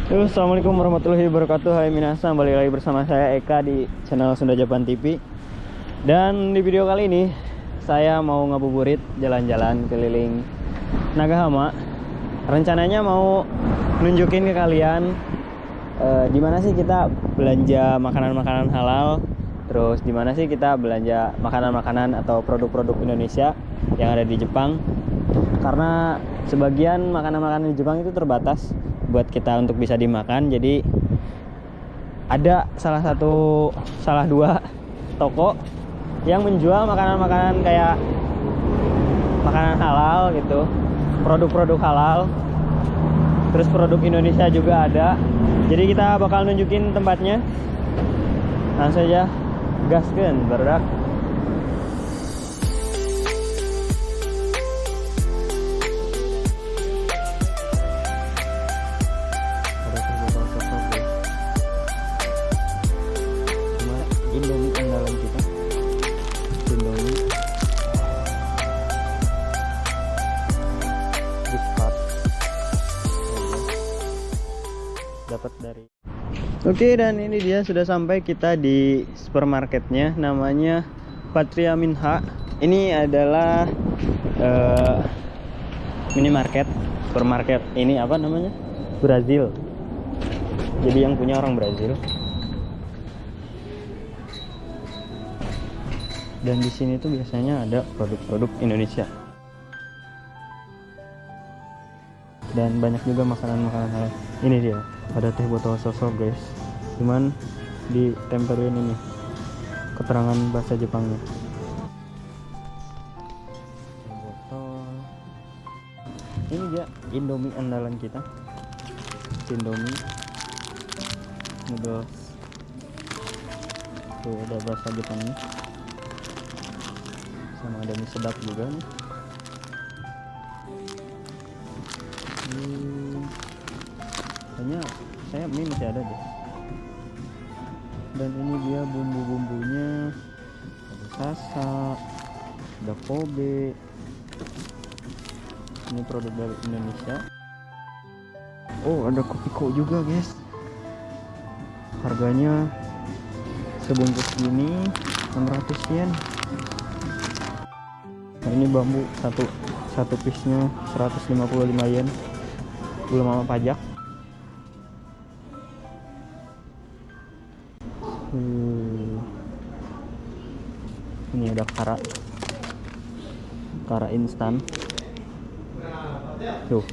Assalamualaikum warahmatullahi wabarakatuh. Hai minasan, balik lagi bersama saya Eka di channel Sunda Japan TV. Dan di video kali ini saya mau ngabuburit jalan-jalan keliling Nagahama. Rencananya mau nunjukin ke kalian di mana sih kita belanja makanan-makanan halal. Terus di mana sih kita belanja makanan-makanan atau produk-produk Indonesia yang ada di Jepang. Karena sebagian makanan-makanan di Jepang itu terbatas buat kita untuk bisa dimakan. Jadi ada salah dua toko yang menjual makanan-makanan kayak makanan halal gitu, produk-produk halal, terus produk Indonesia juga ada. Jadi kita bakal nunjukin tempatnya. Langsung aja gaskeun barudak. Indomie andalan kita, Indomie Bispat dapat dari. Oke, dan ini dia sudah sampai kita di supermarketnya, namanya Patria Minha. Ini adalah minimarket, supermarket ini apa namanya, Brazil. Jadi yang punya orang Brazil. Dan di sini tuh biasanya ada produk-produk Indonesia. Dan banyak juga makanan-makanan halal. Ini dia, ada teh botol sosok guys. Cuman ditempelin ini keterangan bahasa Jepangnya. Teh botol. Ini dia Indomie andalan kita. Indomie noodles. Tuh ada bahasa Jepangnya. Sama ada mie sedap juga nih. Kayaknya saya mie masih ada deh. Dan ini dia bumbu-bumbunya, ada sasa, ada Kobe. Ini produk dari Indonesia. Oh, ada Kopiko juga guys. Harganya sebungkus gini 600 yen. Nah, ini bambu satu piece-nya 155 yen, belum sama pajak. Ini ada kara instan tuh,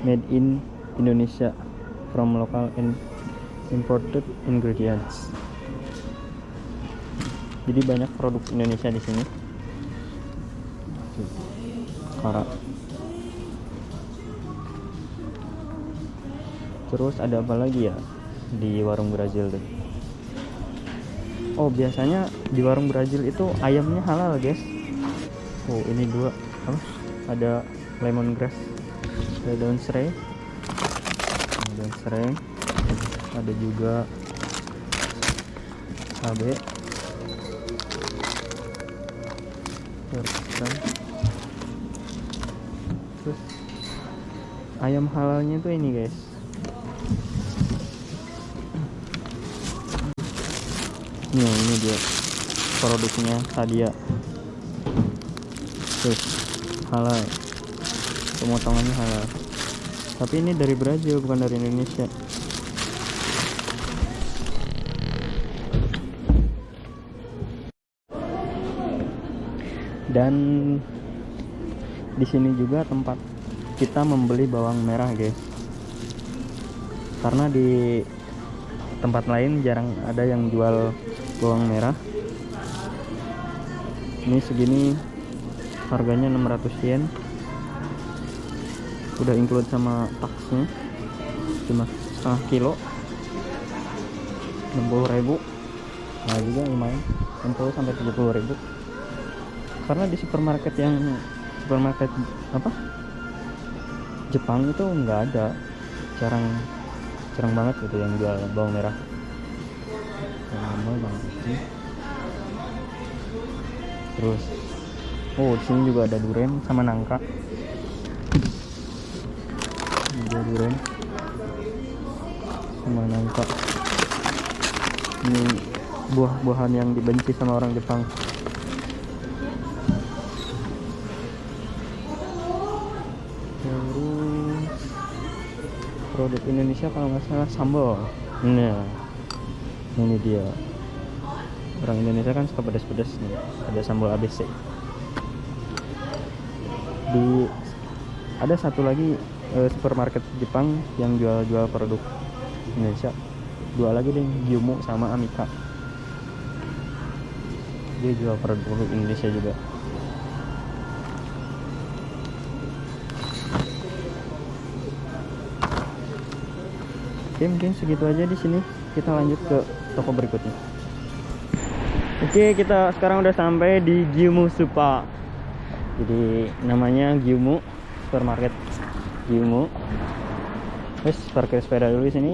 made in Indonesia from local and imported ingredients. Jadi banyak produk Indonesia di sini. Kara. Terus ada apa lagi ya di warung Brazil tuh? Oh, biasanya di warung Brazil itu ayamnya halal guys. Oh, ini dua apa? Ada lemongrass, ada daun serai, ada juga cabe. Terus ayam halalnya tuh ini guys. Ini dia produknya Sadia. Terus halal, pemotongannya halal. Tapi ini dari Brazil, bukan dari Indonesia. Dan di sini juga tempat kita membeli bawang merah guys. Karena di tempat lain jarang ada yang jual bawang merah. Ini segini harganya 600 yen. Udah include sama taxnya. Cuma setengah kilo 60.000. Nah juga lumayan, 60 sampai 70.000. Karena di supermarket apa Jepang itu nggak ada, jarang banget gitu yang jual bawang merah. Normal banget sih. Terus di sini juga ada durian sama nangka. Ada durian. sama nangka. Ini buah-buahan yang dibenci sama orang Jepang. Terus produk Indonesia kalau nggak salah sambal. Nah, ini dia. Orang Indonesia kan suka pedas-pedas nih. Ada sambal ABC. Ada satu lagi supermarket Jepang yang jual produk Indonesia. Dua lagi deh, Gyumu sama Amika. Dia jual produk Indonesia juga. Oke, mungkin segitu aja di sini. Kita lanjut ke toko berikutnya. Oke, kita sekarang udah sampai di Gyumu Supa. Jadi namanya Gyumu, supermarket Gyumu. Terus parkir sepeda dulu di sini.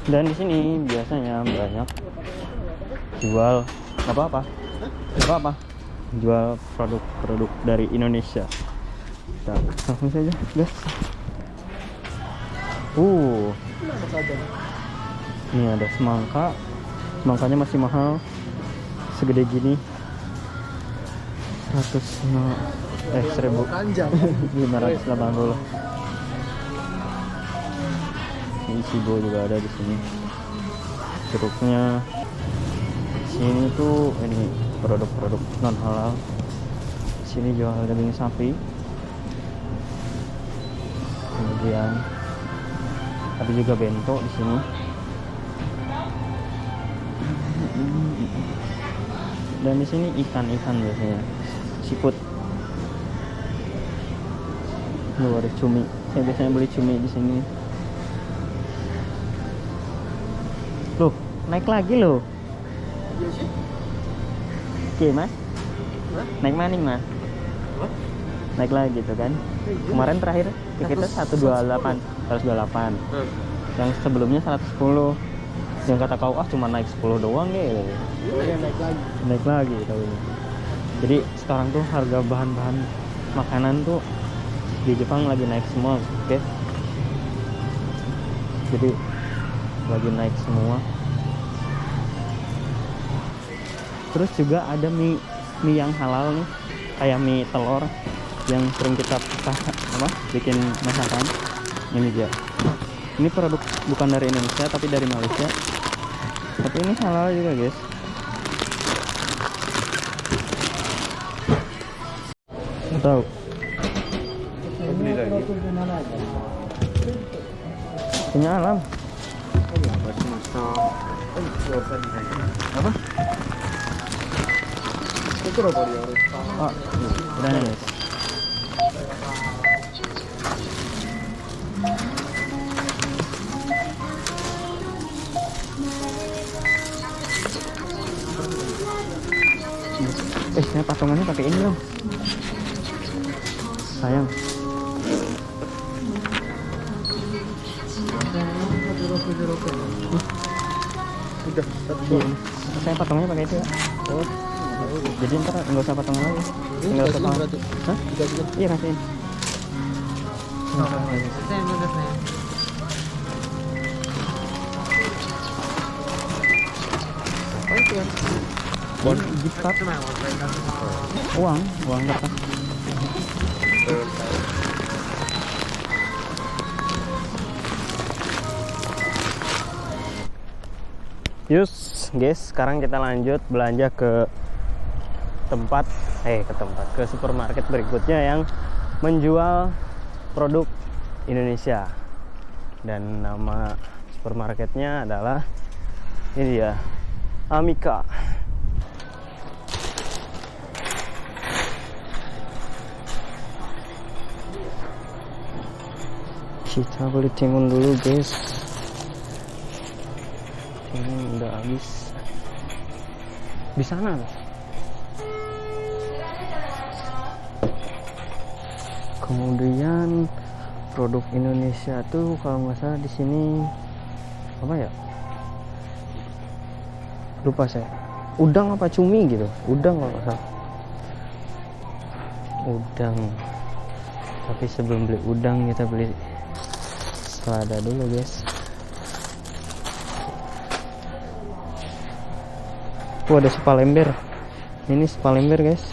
Dan di sini biasanya banyak jual nggak apa-apa, jual produk-produk dari Indonesia. Kita langsung saja, guys. Ini ada semangka. Semangkanya masih mahal, segede gini. 1.580. Ini Shibo juga ada di sini. Jeruknya. Sini tuh ini produk-produk non halal. Sini jual daging sapi. Kemudian ada juga bento di sini. Dan di sini ikan biasanya, seafood. Ada cumi. Saya biasanya beli cumi di sini. Loh, naik lagi loh. Oke, Mas. Naik mana nih, Mas? Naik lagi gitu kan. Kemarin terakhir kita 128. Yang sebelumnya 110. Yang kata kau cuma naik 10 doang ya. Naik lagi tahu ini. Jadi sekarang tuh harga bahan-bahan makanan tuh di Jepang lagi naik semua, oke? Jadi lagi naik semua. Terus juga ada mie yang halal nih, kayak mie telur yang sering kita bikin masakan. Ini dia. Ini produk bukan dari Indonesia tapi dari Malaysia. Tapi ini halal juga, guys. Tahu? Punya alam. Apa? Oh, udah nih, guys. Saya patungannya pakai ini dong. Sayang. Udah. Saya patungnya pakai itu ya. Oh. Jadi ntar nggak usah patungan lagi. Tinggal potong. Hah? Iya, kasihin. Gift card. Uang kertas. Yus, guys, sekarang kita lanjut belanja ke supermarket berikutnya yang menjual produk Indonesia. Dan nama supermarketnya adalah ini dia, Amika. Kita beli timun dulu, guys. Timun udah habis di sana. Kemudian produk Indonesia tuh kalau nggak salah di sini apa ya? Lupa saya. Udang apa cumi gitu? Udang kalau nggak salah. Udang. Tapi sebelum beli udang kita beli selada dulu, guys. Ada spa lember. Ini spa lember guys.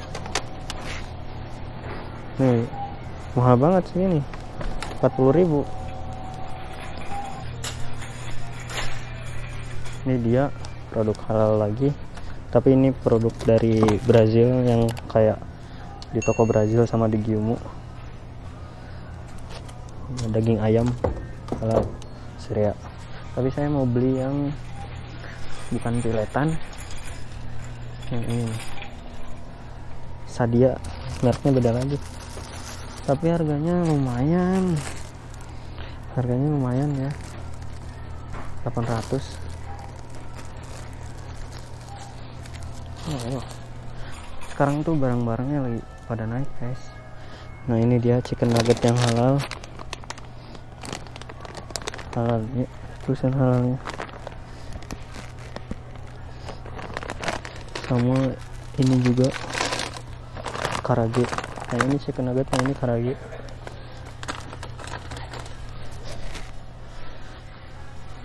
Nih mahal banget sih ini, 40.000. Ini dia produk halal lagi, tapi ini produk dari Brazil yang kayak di toko Brazil sama di Giumu. Daging ayam halal Syria. Tapi saya mau beli yang bukan piletan, yang ini Sadia, mereknya beda lagi, tapi harganya lumayan ya, 800. Sekarang tuh barang-barangnya lagi pada naik guys. Nah ini dia chicken nugget yang halal ya, tulisan halalnya. Sama ini juga karage. Nah ini chicken nugget, nah ini karage.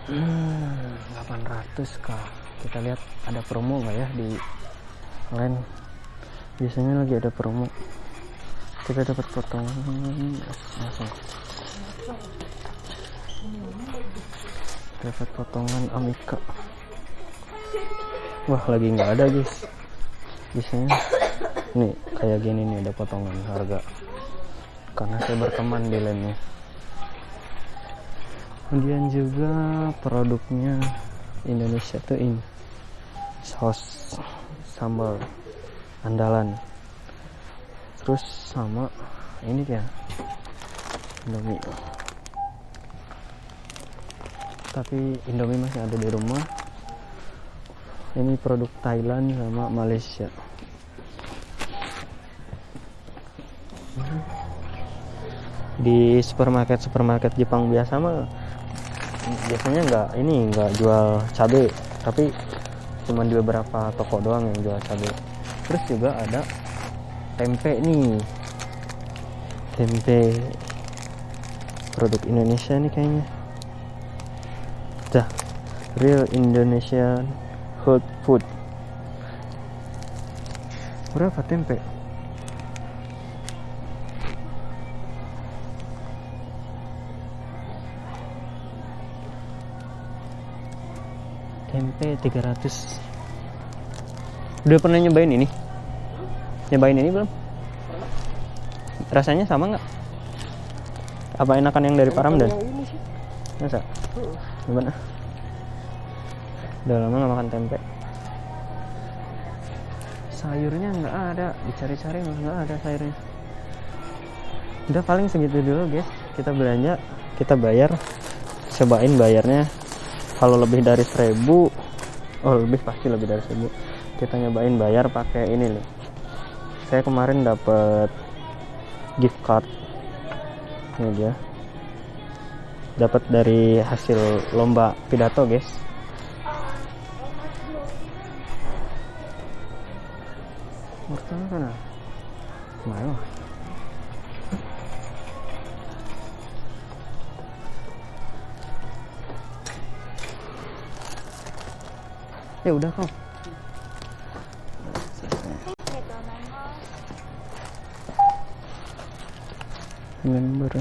Hmm, 800 kah. Kita lihat ada promo nggak ya di lain. Biasanya lagi ada promo, kita dapat potongan langsung, dapat potongan Amica. Wah lagi nggak ada guys. Biasanya nih kayak gini nih ada potongan harga, karena saya berteman di lainnya. Kemudian juga produknya Indonesia tuh ini saus sambal andalan, terus sama ini dia Indomie. Tapi Indomie masih ada di rumah. Ini produk Thailand sama Malaysia. Di supermarket Jepang biasa mah biasanya nggak jual cabai, tapi cuma di beberapa toko doang yang jual cabai. Terus juga ada tempe nih, tempe produk Indonesia nih kayaknya. Dah, Real Indonesian Whole Food. Berapa tempe? Tempe 300. Udah pernah nyobain ini? Nyobain ini belum? Rasanya sama nggak? Apa enakan yang dari Paramdan? Masa? Gimana? Udah lama nggak makan tempe. Sayurnya nggak ada, dicari-cari nggak ada sayurnya. Udah paling segitu dulu guys. Kita belanja, kita bayar. Cobain bayarnya. Kalau lebih dari 1.000, lebih pasti lebih dari 1.000. Kita nyobain bayar pakai ini nih. Saya kemarin dapat gift card. Ini dia. Dapat dari hasil lomba pidato, guys. Mereka mana? Mana? Ya udah kok. Member.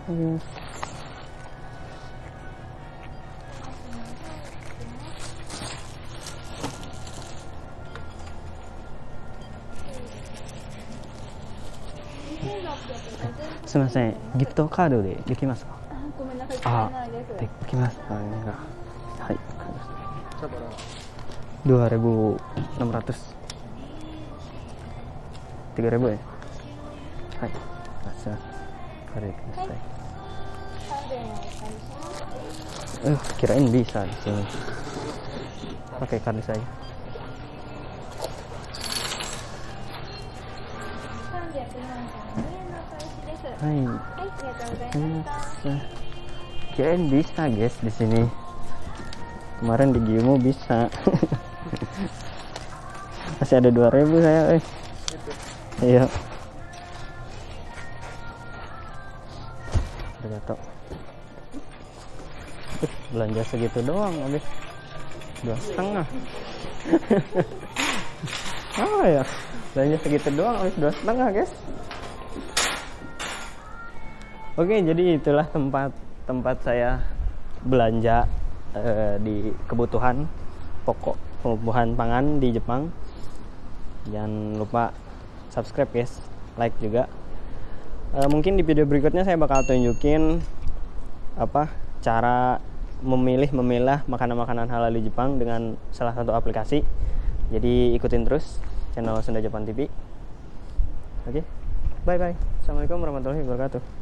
Yes.すみません、ギフトカードでできますか？ごめんなさい、あ、できますかね。はい、2.600 3.000 ya? Hai, masa tarik selesai. Kirain bisa di sini. Pakai kartu saya. Hai. Kirain bisa guys di sini. Kemarin di Giumu bisa. Masih ada 2.000 saya. Iya. Udah gatok. belanja segitu doang habis 2,5. Apa ya, belanja segitu doang habis 2,5 guys. Oke, jadi itulah tempat saya belanja di kebutuhan pokok, kebutuhan pangan di Jepang. Jangan lupa subscribe guys, like juga. Mungkin di video berikutnya saya bakal tunjukin cara memilah makanan-makanan halal di Jepang dengan salah satu aplikasi. Jadi ikutin terus channel Sunda Japan TV. Oke, bye bye. Assalamualaikum warahmatullahi wabarakatuh.